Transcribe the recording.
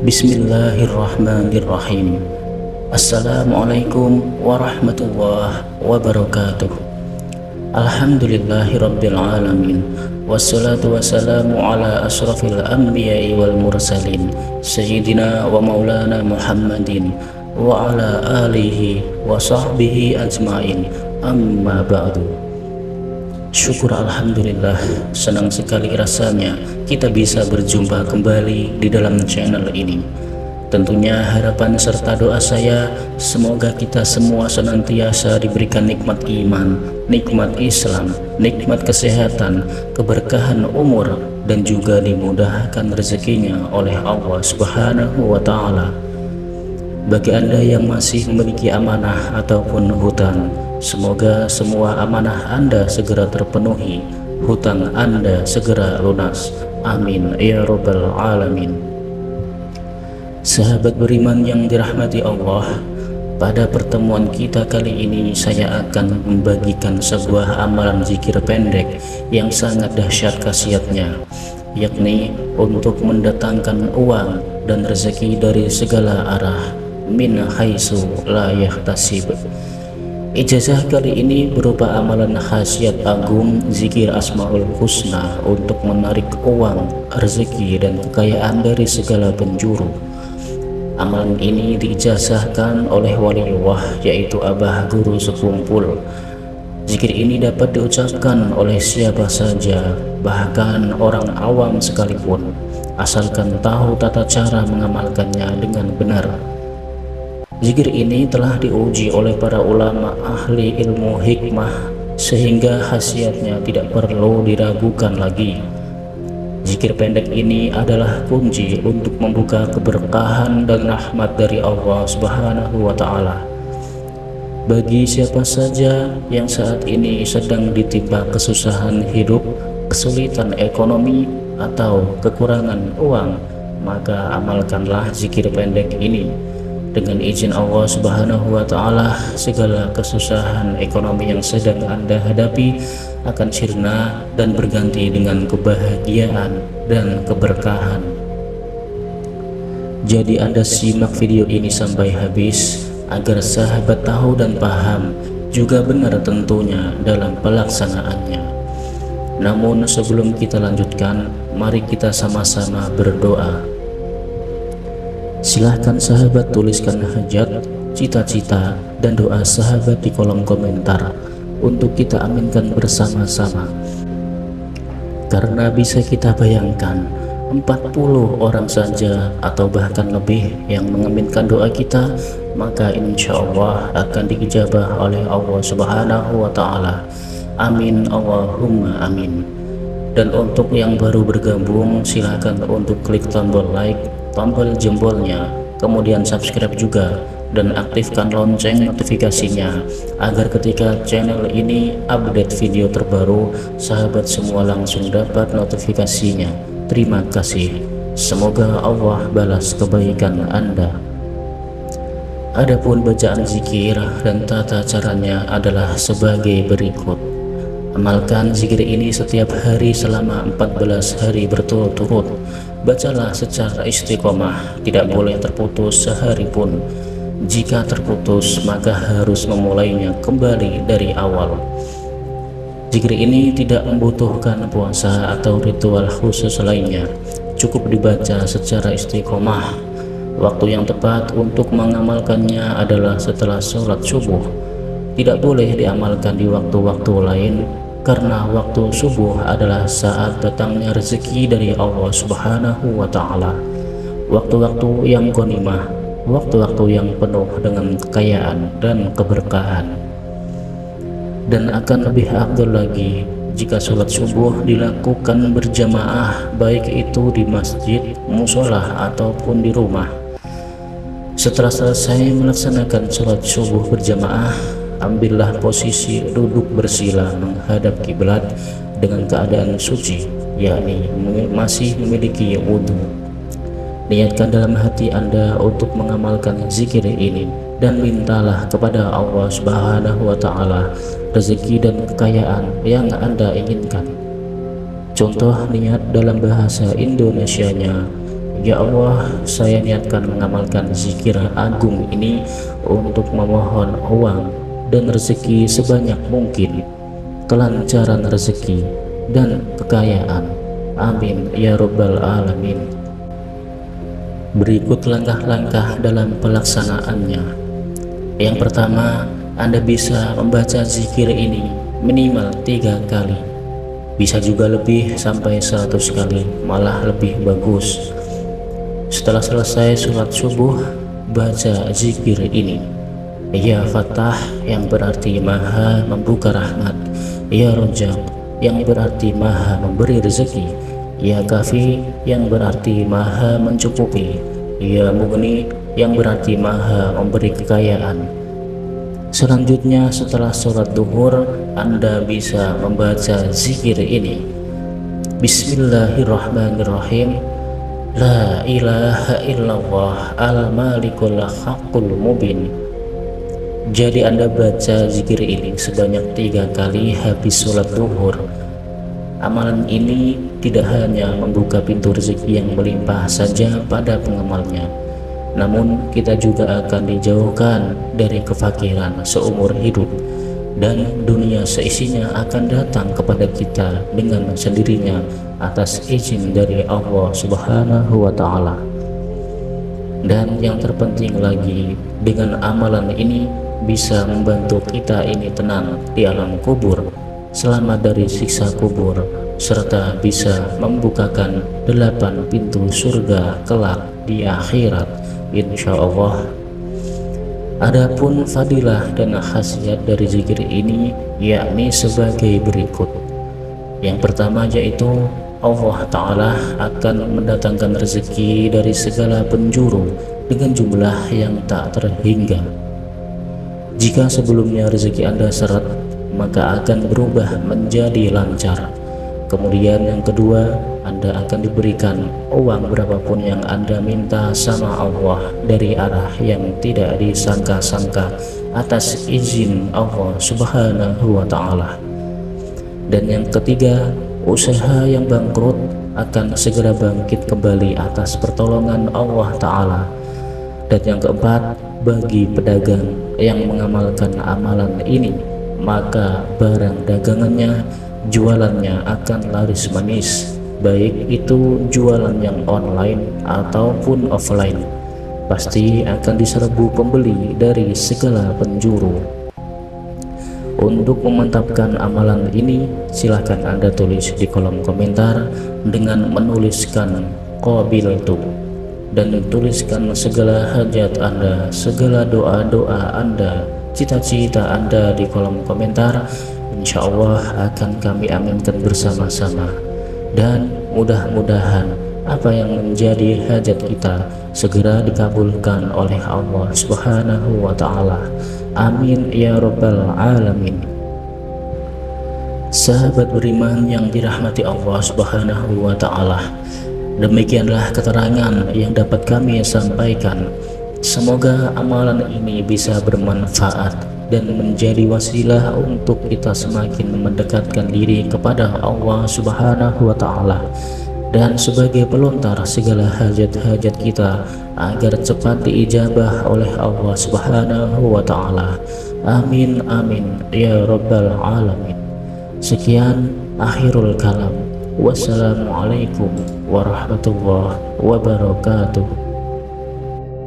Bismillahirrahmanirrahim. Assalamualaikum warahmatullahi wabarakatuh. Alhamdulillahirabbil alamin. Wassalatu wassalamu ala asrafil anbiya'i wal mursalin sayyidina wa maulana Muhammadin wa ala alihi wa sahbihi ajmain. Amma ba'du. Syukur alhamdulillah, senang sekali rasanya kita bisa berjumpa kembali di dalam channel ini. Tentunya harapan serta doa saya semoga kita semua senantiasa diberikan nikmat iman, nikmat Islam, nikmat kesehatan, keberkahan umur, dan juga dimudahkan rezekinya oleh Allah Subhanahu wa Ta'ala. Bagi Anda yang masih memiliki amanah ataupun hutang, semoga semua amanah Anda segera terpenuhi, hutang Anda segera lunas. Amin ya rabbal alamin. Sahabat beriman yang dirahmati Allah, pada pertemuan kita kali ini saya akan membagikan sebuah amalan zikir pendek yang sangat dahsyat khasiatnya, yakni untuk mendatangkan uang dan rezeki dari segala arah, min haitsu la yahtasib. Ijazah kali ini berupa amalan khasiat agung zikir Asmaul Husna untuk menarik uang, rezeki, dan kekayaan dari segala penjuru. Amalan ini diijazahkan oleh waliullah, yaitu abah guru sepumpul. Zikir ini dapat diucapkan oleh siapa saja, bahkan orang awam sekalipun, asalkan tahu tata cara mengamalkannya dengan benar. Zikir ini telah diuji oleh para ulama ahli ilmu hikmah sehingga khasiatnya tidak perlu diragukan lagi. Zikir pendek ini adalah kunci untuk membuka keberkahan dan rahmat dari Allah Subhanahu wa Ta'ala. Bagi siapa saja yang saat ini sedang ditimpa kesusahan hidup, kesulitan ekonomi, atau kekurangan uang, maka amalkanlah zikir pendek ini. Dengan izin Allah Subhanahu wa Ta'ala, segala kesusahan ekonomi yang sedang Anda hadapi akan sirna dan berganti dengan kebahagiaan dan keberkahan. Jadi Anda simak video ini sampai habis agar sahabat tahu dan paham, juga benar tentunya dalam pelaksanaannya. Namun sebelum kita lanjutkan, mari kita sama-sama berdoa. Silahkan sahabat tuliskan hajat, cita-cita, dan doa sahabat di kolom komentar untuk kita aminkan bersama-sama. Karena bisa kita bayangkan 40 orang saja atau bahkan lebih yang mengaminkan doa kita, maka insya Allah akan diijabah oleh Allah Subhanahu wa Ta'ala. Amin Allahumma amin. Dan untuk yang baru bergabung, silahkan untuk klik tombol like, tombol jempolnya, kemudian subscribe juga, dan aktifkan lonceng notifikasinya agar ketika channel ini update video terbaru, sahabat semua langsung dapat notifikasinya. Terima kasih. Semoga Allah balas kebaikan Anda. Adapun bacaan zikir dan tata caranya adalah sebagai berikut. Amalkan zikir ini setiap hari selama 14 hari berturut-turut. Bacalah secara istiqomah, tidak boleh terputus sehari pun. Jika terputus, maka harus memulainya kembali dari awal. Zikir ini tidak membutuhkan puasa atau ritual khusus lainnya, cukup dibaca secara istiqomah. Waktu yang tepat untuk mengamalkannya adalah setelah sholat subuh. Tidak boleh diamalkan di waktu-waktu lain, karena waktu subuh adalah saat datangnya rezeki dari Allah Subhanahu wa Ta'ala. Waktu-waktu yang ghanimah, waktu-waktu yang penuh dengan kekayaan dan keberkahan. Dan akan lebih afdal lagi jika sholat subuh dilakukan berjamaah, baik itu di masjid, musola, ataupun di rumah. Setelah selesai melaksanakan sholat subuh berjamaah, ambillah posisi duduk bersila menghadap kiblat dengan keadaan suci, yakni masih memiliki wudhu. Niatkan dalam hati Anda untuk mengamalkan zikir ini dan mintalah kepada Allah Subhanahu wa Ta'ala rezeki dan kekayaan yang Anda inginkan. Contoh niat dalam bahasa Indonesianya Ya Allah, saya niatkan mengamalkan zikir agung ini untuk memohon uang dan rezeki sebanyak mungkin, kelancaran rezeki dan kekayaan. Amin ya rabbal alamin. Berikut langkah-langkah dalam pelaksanaannya. Yang pertama, Anda bisa membaca zikir ini minimal 3 kali, bisa juga lebih sampai 100 kali, malah lebih bagus. Setelah selesai sholat subuh, baca zikir ini. Ya Fattah, yang berarti maha membuka rahmat. Ya Razzaq, yang berarti maha memberi rezeki. Ya Kafi, yang berarti maha mencukupi. Ya Mughni, yang berarti maha memberi kekayaan. Selanjutnya setelah sholat duhur, Anda bisa membaca zikir ini. Bismillahirrahmanirrahim. La ilaha illallah al-malikul haqqul mubin. Jadi Anda baca zikir ini sebanyak 3 kali habis sholat duhur. Amalan ini tidak hanya membuka pintu rezeki yang melimpah saja pada pengamalnya, namun kita juga akan dijauhkan dari kefakiran seumur hidup, dan dunia seisinya akan datang kepada kita dengan sendirinya atas izin dari Allah Subhanahu wa Ta'ala. Dan yang terpenting lagi, dengan amalan ini bisa membantu kita ini tenang di alam kubur, selamat dari siksa kubur, serta bisa membukakan 8 pintu surga kelak di akhirat, insya Allah. Adapun fadilah dan khasiat dari zikir ini yakni sebagai berikut. Yang pertama yaitu Allah Ta'ala akan mendatangkan rezeki dari segala penjuru dengan jumlah yang tak terhingga. Jika sebelumnya rezeki Anda seret, maka akan berubah menjadi lancar. Kemudian yang kedua, Anda akan diberikan uang berapapun yang Anda minta sama Allah dari arah yang tidak disangka-sangka atas izin Allah Subhanahu wa Ta'ala. Dan yang ketiga, usaha yang bangkrut akan segera bangkit kembali atas pertolongan Allah Ta'ala. Dan yang keempat, bagi pedagang yang mengamalkan amalan ini, maka barang dagangannya, jualannya akan laris manis, baik itu jualan yang online ataupun offline, pasti akan diserbu pembeli dari segala penjuru. Untuk memantapkan amalan ini, silahkan Anda tulis di kolom komentar dengan menuliskan qabiltu, dan tuliskan segala hajat Anda, segala doa-doa Anda, cita-cita Anda di kolom komentar. Insya Allah akan kami aminkan bersama-sama, dan mudah-mudahan apa yang menjadi hajat kita segera dikabulkan oleh Allah Subhanahu wa Ta'ala. Amin ya rabbal alamin. Sahabat beriman yang dirahmati Allah Subhanahu wa Ta'ala, demikianlah keterangan yang dapat kami sampaikan. Semoga amalan ini bisa bermanfaat dan menjadi wasilah untuk kita semakin mendekatkan diri kepada Allah Subhanahu wa Ta'ala, dan sebagai pelontar segala hajat-hajat kita agar cepat diijabah oleh Allah Subhanahu wa Ta'ala. Amin amin ya rabbal alamin. Sekian akhirul kalam. Wassalamualaikum warahmatullahi wabarakatuh.